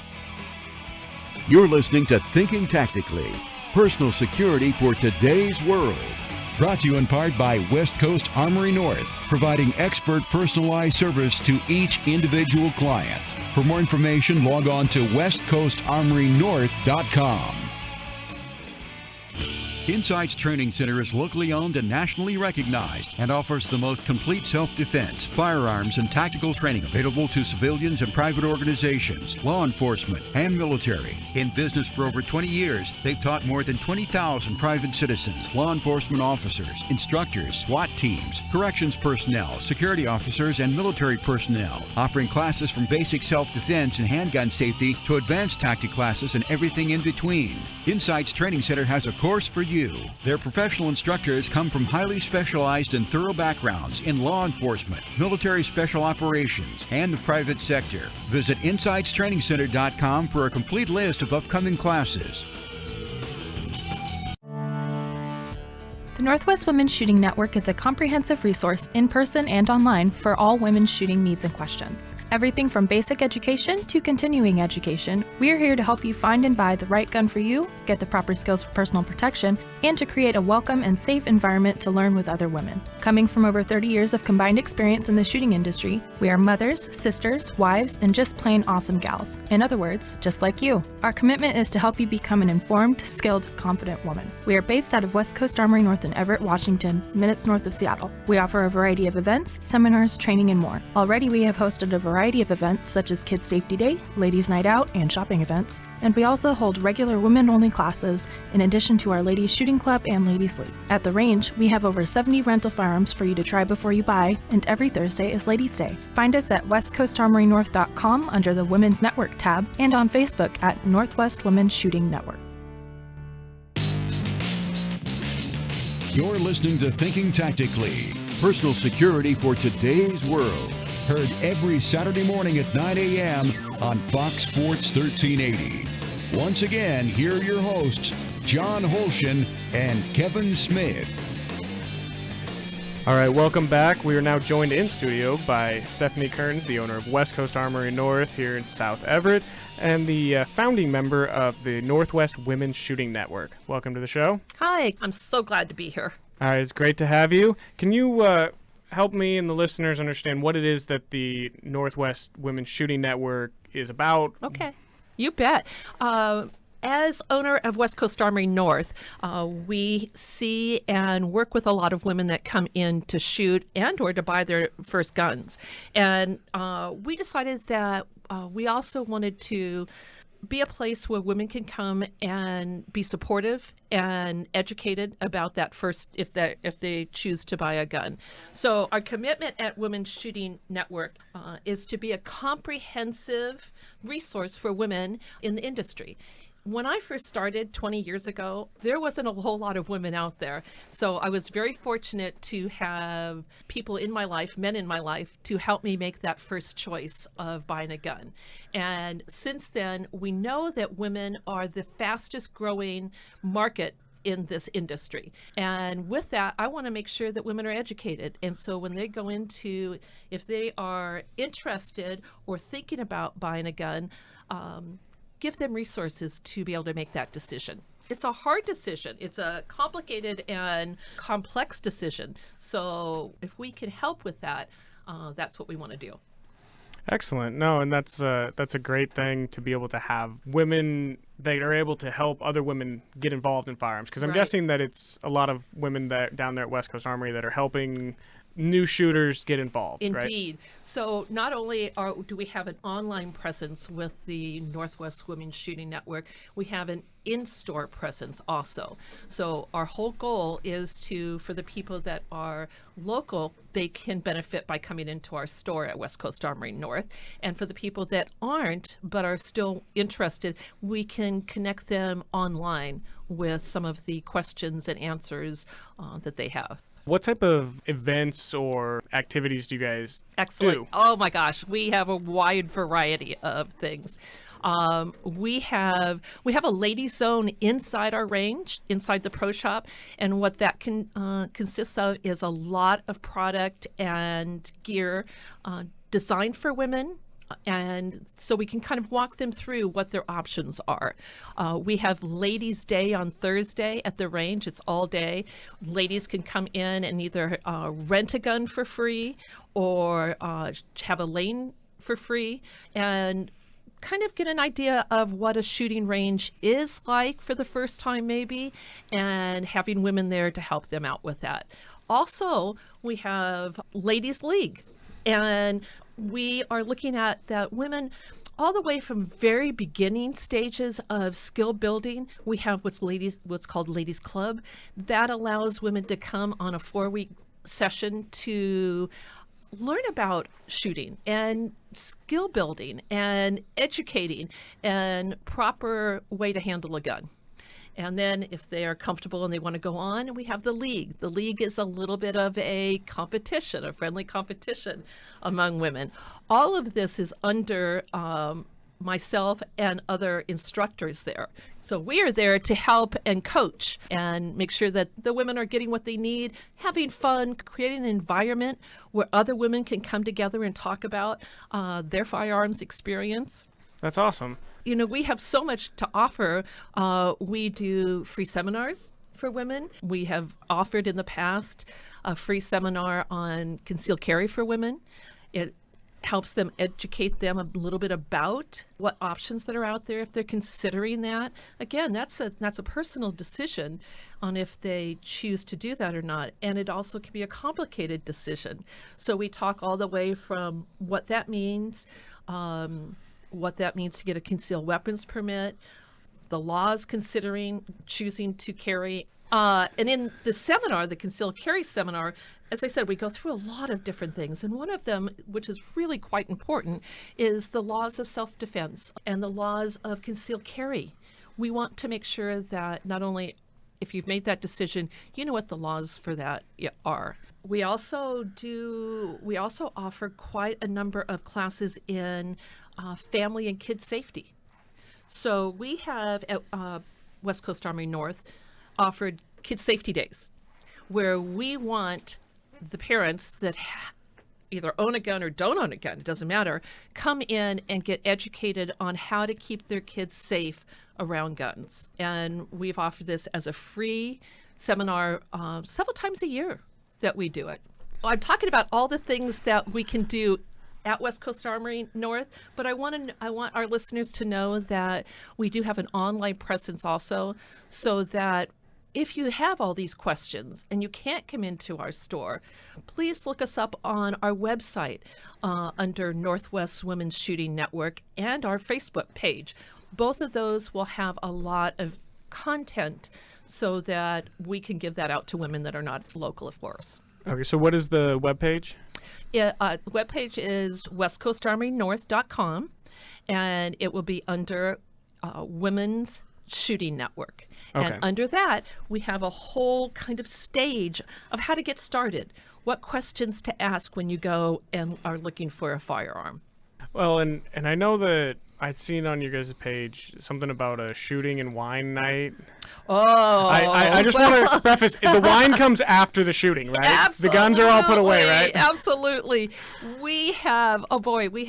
You're listening to Thinking Tactically, personal security for today's world. Brought to you in part by West Coast Armory North, providing expert personalized service to each individual client. For more information, log on to westcoastarmorynorth.com. Insights Training Center is locally owned and nationally recognized and offers the most complete self-defense, firearms, and tactical training available to civilians and private organizations, law enforcement, and military. In business for over 20 years, they've taught more than 20,000 private citizens, law enforcement officers, instructors, SWAT teams, corrections personnel, security officers, and military personnel, offering classes from basic self-defense and handgun safety to advanced tactic classes and everything in between. Insights Training Center has a course for you. Their professional instructors come from highly specialized and thorough backgrounds in law enforcement, military special operations, and the private sector. Visit InsightsTrainingCenter.com for a complete list of upcoming classes. The Northwest Women's Shooting Network is a comprehensive resource in person and online for all women's shooting needs and questions. Everything from basic education to continuing education, we are here to help you find and buy the right gun for you, get the proper skills for personal protection, and to create a welcome and safe environment to learn with other women. Coming from over 30 years of combined experience in the shooting industry, we are mothers, sisters, wives, and just plain awesome gals. In other words, just like you. Our commitment is to help you become an informed, skilled, confident woman. We are based out of West Coast Armory North in Everett, Washington, minutes north of Seattle. We offer a variety of events, seminars, training, and more. Already we have hosted a variety of events such as Kids Safety Day, Ladies Night Out, and shopping events. And we also hold regular women-only classes in addition to our Ladies Shooting Club and Ladies League. At the range, we have over 70 rental firearms for you to try before you buy, and every Thursday is Ladies Day. Find us at westcoastarmorynorth.com under the Women's Network tab and on Facebook at Northwest Women's Shooting Network. You're listening to Thinking Tactically, personal security for today's world. Heard every Saturday morning at 9 a.m. on Fox Sports 1380. Once again, here are your hosts, John Holshin and Kevin Smith. All right, welcome back. We are now joined in studio by Stephanie Kerns, the owner of West Coast Armory North here in South Everett, and the founding member of the Northwest Women's Shooting Network. Welcome to the show. Hi, I'm so glad to be here. All right, it's great to have you. Can you help me and the listeners understand what it is that the Northwest Women's Shooting Network is about? Okay, you bet. As owner of West Coast Armory North, we see and work with a lot of women that come in to shoot and or to buy their first guns. And we decided that we also wanted to be a place where women can come and be supportive and educated about that first, if they choose to buy a gun. So our commitment at Women's Shooting Network is to be a comprehensive resource for women in the industry. When I first started 20 years ago, there wasn't a whole lot of women out there. So I was very fortunate to have people in my life, men in my life, to help me make that first choice of buying a gun. And since then, we know that women are the fastest growing market in this industry. And with that, I want to make sure that women are educated. And so when they go into, if they are interested or thinking about buying a gun, give them resources to be able to make that decision. It's a hard decision. It's a complicated and complex decision. So if we can help with that, that's what we want to do. Excellent. No, and that's a great thing to be able to have women that are able to help other women get involved in firearms. Because I'm guessing that it's a lot of women that down there at West Coast Armory that are helping new shooters get involved, right? Indeed. So not only do we have an online presence with the Northwest Women's Shooting Network, we have an in-store presence also. So our whole goal is for the people that are local, they can benefit by coming into our store at West Coast Armory North. And for the people that aren't but are still interested, we can connect them online with some of the questions and answers that they have. What type of events or activities do you guys Excellent. do? Oh my gosh, we have a wide variety of things. We have a ladies zone inside our range, inside the pro shop, and what that consists of is a lot of product and gear designed for women. And so we can kind of walk them through what their options are. We have Ladies' Day on Thursday at the range. It's all day. Ladies can come in and either rent a gun for free or have a lane for free and kind of get an idea of what a shooting range is like for the first time maybe, and having women there to help them out with that. Also, we have Ladies League. And we are looking at that women all the way from very beginning stages of skill building. We have what's called Ladies Club. That allows women to come on a 4-week session to learn about shooting and skill building and educating and proper way to handle a gun. And then if they are comfortable and they want to go on, we have the league. The league is a little bit of a competition, a friendly competition among women. All of this is under myself and other instructors there. So we are there to help and coach and make sure that the women are getting what they need, having fun, creating an environment where other women can come together and talk about their firearms experience. That's awesome. You know, we have so much to offer. We do free seminars for women. We have offered in the past a free seminar on concealed carry for women. It helps them, educate them a little bit about what options that are out there if they're considering that. Again, that's a personal decision on if they choose to do that or not. And it also can be a complicated decision. So we talk all the way from what that means, to get a concealed weapons permit, the laws considering choosing to carry. And in the seminar, the concealed carry seminar, as I said, we go through a lot of different things. And one of them, which is really quite important, is the laws of self-defense and the laws of concealed carry. We want to make sure that not only if you've made that decision, you know what the laws for that are. We also offer quite a number of classes in family and kid safety. So we have at West Coast Armory North offered Kid Safety Days, where we want the parents that either own a gun or don't own a gun, it doesn't matter, come in and get educated on how to keep their kids safe around guns. And we've offered this as a free seminar several times a year that we do it. I'm talking about all the things that we can do at West Coast Armory North, but I want our listeners to know that we do have an online presence also, so that if you have all these questions and you can't come into our store, please look us up on our website under Northwest Women's Shooting Network and our Facebook page. Both of those will have a lot of content so that we can give that out to women that are not local, of course. Okay, so what is the webpage? The webpage is westcoastarmorynorth.com, and it will be under Women's Shooting Network. Okay. And under that, we have a whole kind of stage of how to get started, what questions to ask when you go and are looking for a firearm. Well, and I know that I'd seen on your guys' page something about a shooting and wine night. Oh. I just want to preface, the wine comes after the shooting, right? Absolutely. The guns are all put away, right? Absolutely. We have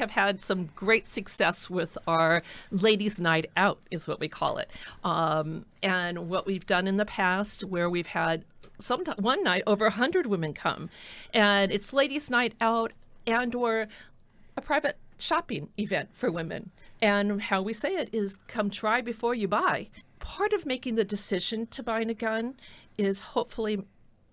had some great success with our Ladies' Night Out, is what we call it. And what we've done in the past, where we've had one night over 100 women come, and it's Ladies' Night Out and/or a private shopping event for women. And how we say it is, come try before you buy. Part of making the decision to buying a gun is hopefully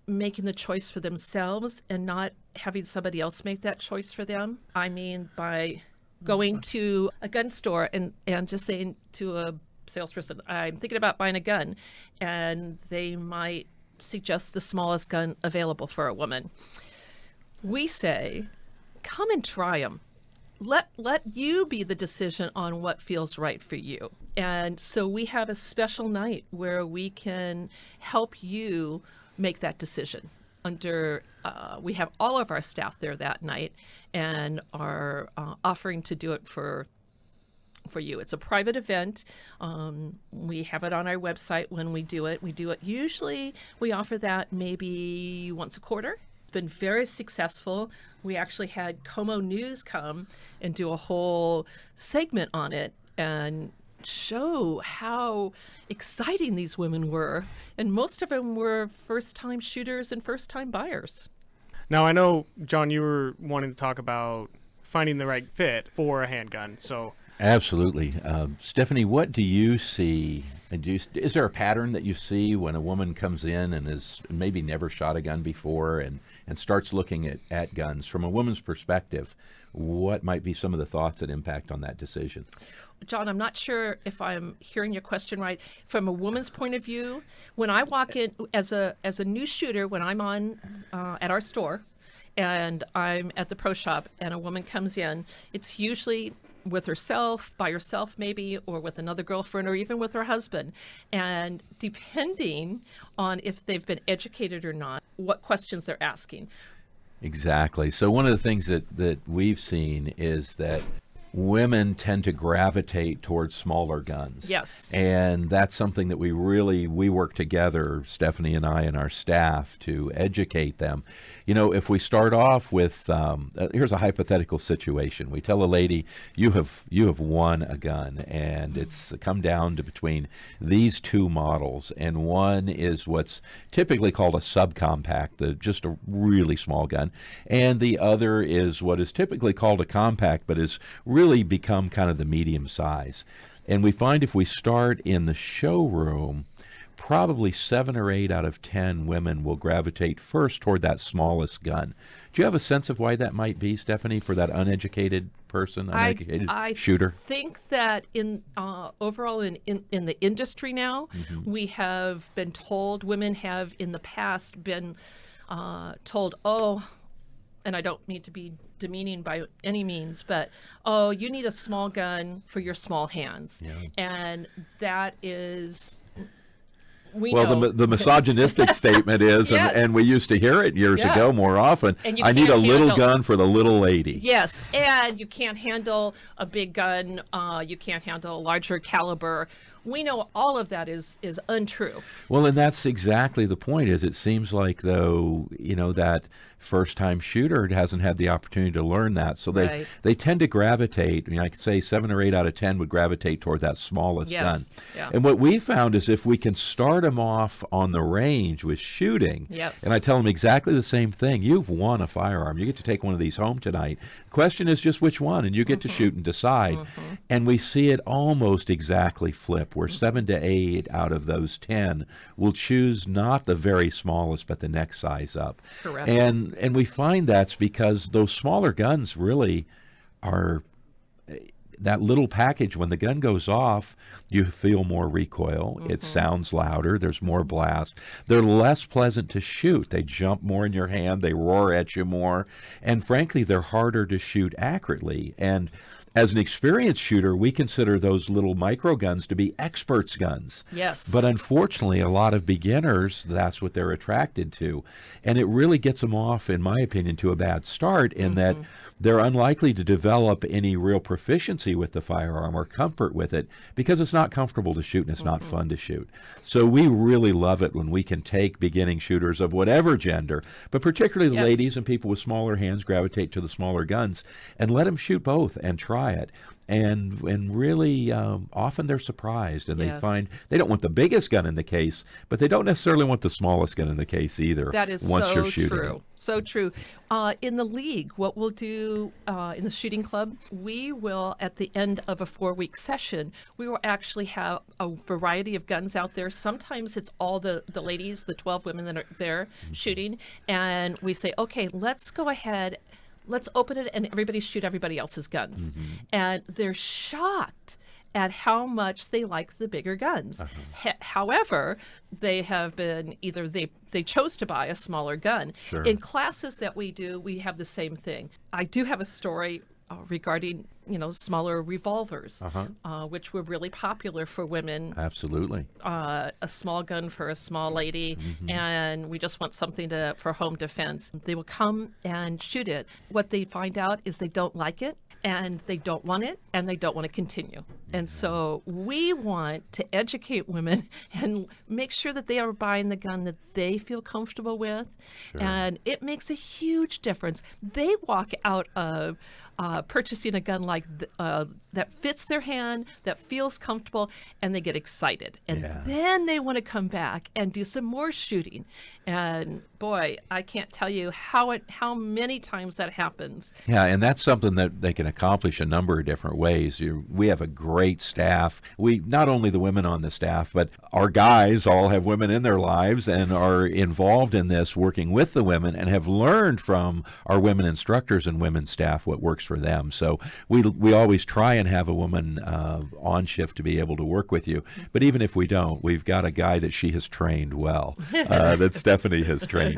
making the choice for themselves and not having somebody else make that choice for them. I mean, by going to a gun store and just saying to a salesperson, I'm thinking about buying a gun, and they might suggest the smallest gun available for a woman. We say, come and try them. Let you be the decision on what feels right for you. And so we have a special night where we can help you make that decision. We have all of our staff there that night and are offering to do it for you. It's a private event. We have it on our website when we do it. Usually we offer that maybe once a quarter. Been very successful. We actually had Como News come and do a whole segment on it and show how exciting these women were. And most of them were first-time shooters and first-time buyers. Now, I know, John, you were wanting to talk about finding the right fit for a handgun. So, absolutely. Stephanie, what do you see? Is there a pattern that you see when a woman comes in and has maybe never shot a gun before and starts looking at guns? From a woman's perspective, what might be some of the thoughts that impact on that decision? John, I'm not sure if I'm hearing your question right. From a woman's point of view, when I walk in as a new shooter, when I'm on at our store and I'm at the pro shop and a woman comes in, it's usually with herself, by herself maybe, or with another girlfriend, or even with her husband. And depending on if they've been educated or not, what questions they're asking. Exactly. So one of the things that we've seen is that women tend to gravitate towards smaller guns. Yes. And that's something that we work together, Stephanie and I and our staff, to educate them. You know, if we start off with, here's a hypothetical situation. We tell a lady, you have won a gun, and it's come down to between these two models, and one is what's typically called a subcompact, just a really small gun, and the other is what is typically called a compact, but is really become kind of the medium size. And we find if we start in the showroom, probably 7 or 8 out of 10 women will gravitate first toward that smallest gun. Do you have a sense of why that might be, Stephanie, for that uneducated person, uneducated shooter? I think that in overall in the industry now, we have been told, women have in the past been told, and I don't mean to be demeaning by any means, but, you need a small gun for your small hands. Yeah. And that is... The misogynistic statement is, yes. and we used to hear it years ago more often, I need a little gun for the little lady. Yes, and you can't handle a big gun, you can't handle a larger caliber. We know all of that is untrue. Well, and that's exactly the point, is it seems like, though, that first-time shooter hasn't had the opportunity to learn that. So they tend to gravitate, I could say 7 or 8 out of 10 would gravitate toward that smallest gun. Yeah. And what we found is if we can start them off on the range with shooting, and I tell them exactly the same thing, you've won a firearm. You get to take one of these home tonight. The question is just which one, and you get to shoot and decide. And we see it almost exactly flip, where 7 to 8 out of those 10 will choose not the very smallest, but the next size up. Correct. And we find that's because those smaller guns really are that little package. When the gun goes off, you feel more recoil. It sounds louder. There's more blast. They're less pleasant to shoot. They jump more in your hand. They roar at you more. And frankly, they're harder to shoot accurately. And as an experienced shooter, we consider those little micro guns to be experts' guns. Yes. But unfortunately, a lot of beginners, that's what they're attracted to. And it really gets them off, in my opinion, to a bad start, in that they're unlikely to develop any real proficiency with the firearm or comfort with it, because it's not comfortable to shoot and it's not fun to shoot. So we really love it when we can take beginning shooters of whatever gender, but particularly the ladies and people with smaller hands gravitate to the smaller guns, and let them shoot both and try try it. And really, often they're surprised, and they Yes. find they don't want the biggest gun in the case, but they don't necessarily want the smallest gun in the case either. That is once so you're shooting. true. So true. In the league, what we'll do in the shooting club, we will, at the end of a 4-week session, we will actually have a variety of guns out there. Sometimes it's all the ladies, the 12 women that are there shooting, and we say, okay, let's go ahead. Let's open it and everybody shoot everybody else's guns. And they're shocked at how much they like the bigger guns. However, they have been either they chose to buy a smaller gun. Sure. In classes that we do, we have the same thing. I do have a story regarding smaller revolvers, which were really popular for women. Absolutely. A small gun for a small lady, and we just want something for home defense. They will come and shoot it. What they find out is they don't like it, and they don't want it, and they don't want to continue. And so we want to educate women and make sure that they are buying the gun that they feel comfortable with. And it makes a huge difference. They walk out of purchasing a gun like that fits their hand, that feels comfortable, and they get excited. And then they want to come back and do some more shooting. And boy, I can't tell you how many times that happens. Yeah, and that's something that they can accomplish a number of different ways. We have a great staff. We not only the women on the staff, but our guys all have women in their lives and are involved in this, working with the women, and have learned from our women instructors and women staff what works for them. So we always try and have a woman on shift to be able to work with you. But even if we don't, we've got a guy that she has trained well, that Stephanie has trained.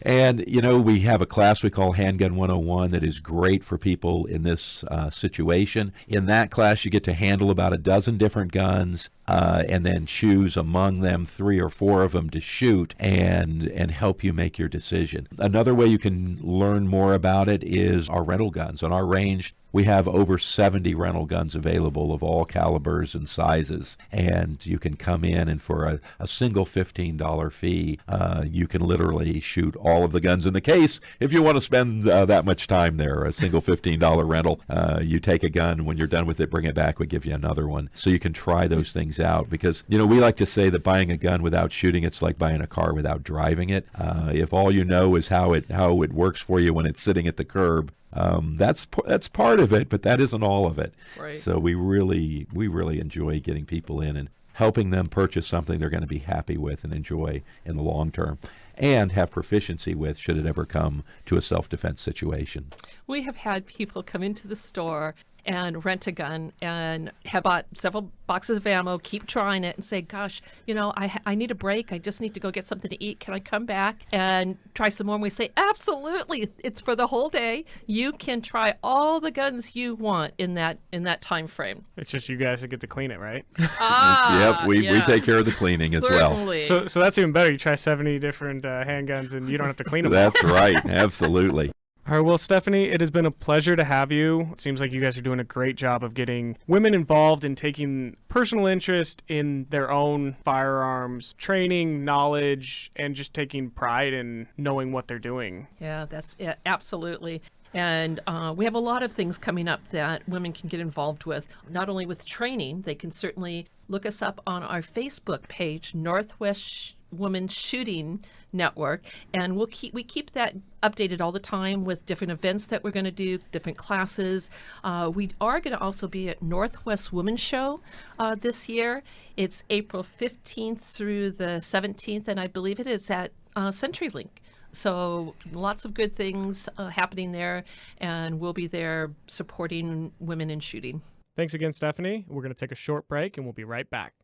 And, we have a class we call Handgun 101 that is great for people in this situation. In that class, you get to handle about a dozen different guns, and then choose among them 3 or 4 of them to shoot and help you make your decision. Another way you can learn more about it is our rental guns. On our range, we have over 70 rental guns available of all calibers and sizes, and you can come in and for a single $15 fee, you can literally shoot all of the guns in the case. If you want to spend that much time there, a single $15 rental, you take a gun, when you're done with it, bring it back, we give you another one. So you can try those things out, because we like to say that buying a gun without shooting it's like buying a car without driving it. If all you know is how it works for you when it's sitting at the curb, that's part of it, but that isn't all of it. Right. So we really enjoy getting people in and helping them purchase something they're going to be happy with and enjoy in the long term, and have proficiency with should it ever come to a self-defense situation. We have had people come into the store and rent a gun and have bought several boxes of ammo, keep trying it, and say, gosh, I need a break. I just need to go get something to eat. Can I come back and try some more? And we say, absolutely. It's for the whole day. You can try all the guns you want in that time frame. It's just you guys that get to clean it, right? Yep, we take care of the cleaning as well. So that's even better. You try 70 different handguns and you don't have to clean them. That's right. Absolutely. All right, well, Stephanie, it has been a pleasure to have you. It seems like you guys are doing a great job of getting women involved in taking personal interest in their own firearms, training, knowledge, and just taking pride in knowing what they're doing. Yeah, absolutely. And we have a lot of things coming up that women can get involved with, not only with training. They can certainly look us up on our Facebook page, Northwest Women Shooting Network, and we keep that updated all the time with different events that we're going to do, different classes. We are going to also be at Northwest Women's Show this year. It's April 15th through the 17th, and I believe it is at CenturyLink. So lots of good things happening there, and we'll be there supporting women in shooting. Thanks again, Stephanie. We're going to take a short break, and we'll be right back.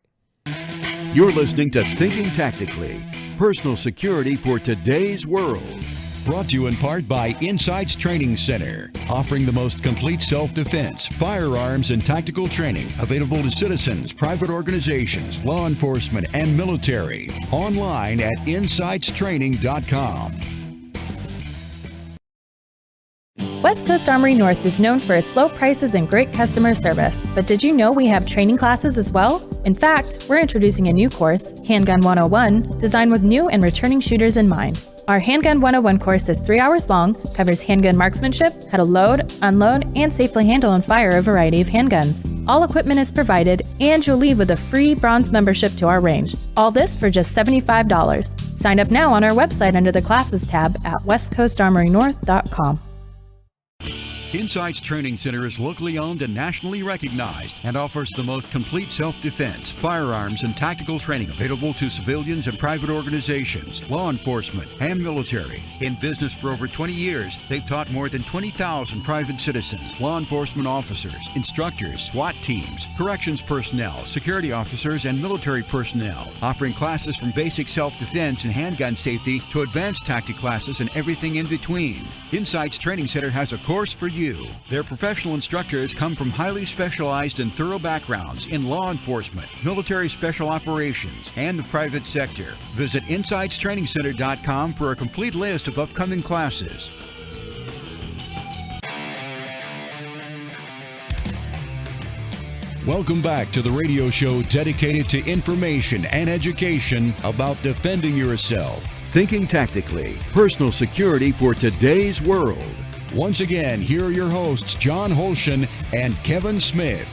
You're listening to Thinking Tactically, personal security for today's world. Brought to you in part by Insights Training Center, offering the most complete self-defense, firearms, and tactical training available to citizens, private organizations, law enforcement, and military. Online at insightstraining.com. West Coast Armory North is known for its low prices and great customer service. But did you know we have training classes as well? In fact, we're introducing a new course, Handgun 101, designed with new and returning shooters in mind. Our Handgun 101 course is 3 hours long, covers handgun marksmanship, how to load, unload, and safely handle and fire a variety of handguns. All equipment is provided, and you'll leave with a free bronze membership to our range. All this for just $75. Sign up now on our website under the Classes tab at westcoastarmorynorth.com. Insights Training Center is locally owned and nationally recognized and offers the most complete self-defense, firearms, and tactical training available to civilians and private organizations, law enforcement, and military. In business for over 20 years, they've taught more than 20,000 private citizens, law enforcement officers, instructors, SWAT teams, corrections personnel, security officers, and military personnel, offering classes from basic self-defense and handgun safety to advanced tactic classes and everything in between. Insights Training Center has a course for you. Their professional instructors come from highly specialized and thorough backgrounds in law enforcement, military special operations, and the private sector. Visit InsightsTrainingCenter.com for a complete list of upcoming classes. Welcome back to the radio show dedicated to information and education about defending yourself. Thinking tactically, personal security for today's world. Once again, here are your hosts, John Holshan and Kevin Smith.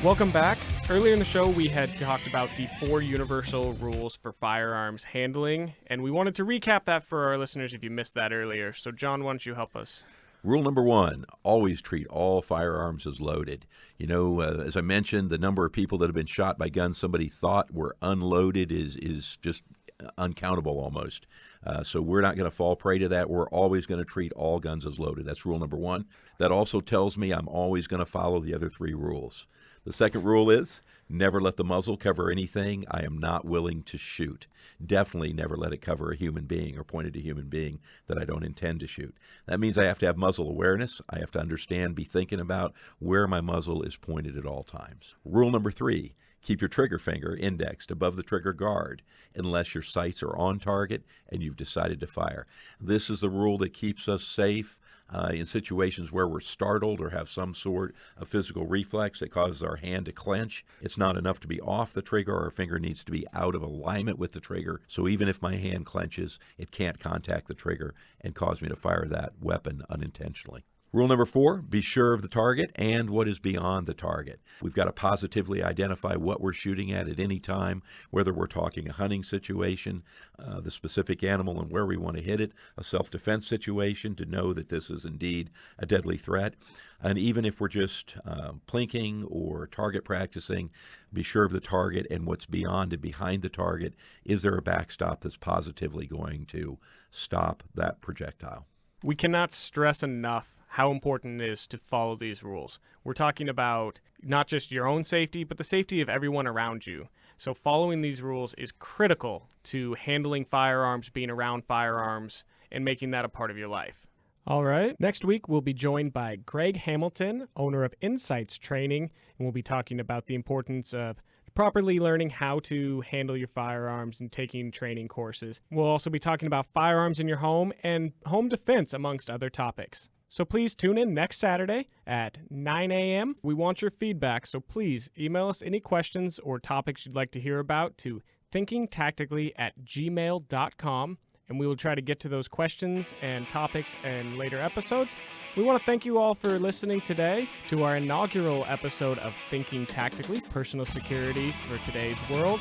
Welcome back. Earlier in the show, we had talked about the 4 universal rules for firearms handling, and we wanted to recap that for our listeners if you missed that earlier. So, John, why don't you help us? Rule number 1, always treat all firearms as loaded. You know, as I mentioned, the number of people that have been shot by guns somebody thought were unloaded is just uncountable almost. So we're not going to fall prey to that. We're always going to treat all guns as loaded. That's rule number 1. That also tells me I'm always going to follow the other 3 rules. The second rule is never let the muzzle cover anything I am not willing to shoot. Definitely never let it cover a human being or point at a human being that I don't intend to shoot. That means I have to have muzzle awareness. I have to understand, be thinking about where my muzzle is pointed at all times. Rule number 3, keep your trigger finger indexed above the trigger guard unless your sights are on target and you've decided to fire. This is the rule that keeps us safe in situations where we're startled or have some sort of physical reflex that causes our hand to clench. It's not enough to be off the trigger. Our finger needs to be out of alignment with the trigger. So even if my hand clenches, it can't contact the trigger and cause me to fire that weapon unintentionally. Rule number 4, be sure of the target and what is beyond the target. We've got to positively identify what we're shooting at any time, whether we're talking a hunting situation, the specific animal and where we want to hit it, a self-defense situation to know that this is indeed a deadly threat. And even if we're just plinking or target practicing, be sure of the target and what's beyond and behind the target. Is there a backstop that's positively going to stop that projectile? We cannot stress enough how important it is to follow these rules. We're talking about not just your own safety, but the safety of everyone around you. So following these rules is critical to handling firearms, being around firearms, and making that a part of your life. All right. Next week, we'll be joined by Greg Hamilton, owner of Insights Training, and we'll be talking about the importance of properly learning how to handle your firearms and taking training courses. We'll also be talking about firearms in your home and home defense, amongst other topics. So please tune in next Saturday at 9 a.m. We want your feedback, so please email us any questions or topics you'd like to hear about to thinkingtactically@gmail.com, and we will try to get to those questions and topics in later episodes. We want to thank you all for listening today to our inaugural episode of Thinking Tactically, Personal Security for Today's World.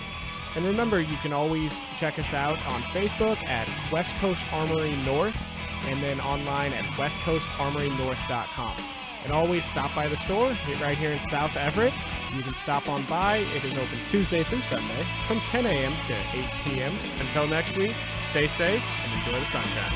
And remember, you can always check us out on Facebook at West Coast Armory North, and then online at westcoastarmorynorth.com. And always stop by the store right here in South Everett. You can stop on by. It is open Tuesday through Sunday from 10 a.m. to 8 p.m. Until next week, stay safe and enjoy the sunshine.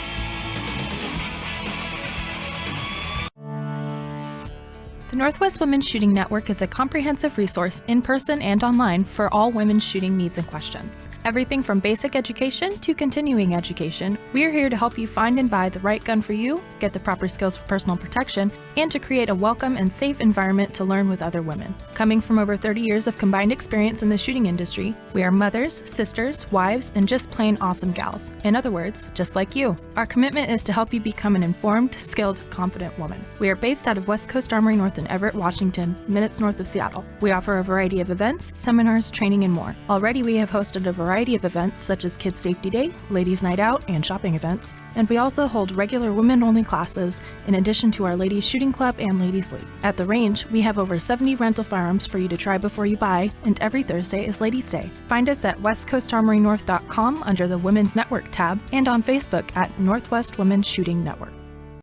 The Northwest Women's Shooting Network is a comprehensive resource in person and online for all women's shooting needs and questions. Everything from basic education to continuing education, we are here to help you find and buy the right gun for you, get the proper skills for personal protection, and to create a welcome and safe environment to learn with other women. Coming from over 30 years of combined experience in the shooting industry, we are mothers, sisters, wives, and just plain awesome gals. In other words, just like you. Our commitment is to help you become an informed, skilled, confident woman. We are based out of West Coast Armory North in Everett, Washington, minutes north of Seattle. We offer a variety of events, seminars, training, and more. Already we have hosted a variety of events such as Kids Safety Day, Ladies Night Out, and shopping events. And we also hold regular women-only classes in addition to our Ladies Shooting Club and Ladies League. At the range, we have over 70 rental firearms for you to try before you buy, and every Thursday is Ladies Day. Find us at westcoastarmorynorth.com under the Women's Network tab and on Facebook at Northwest Women's Shooting Network.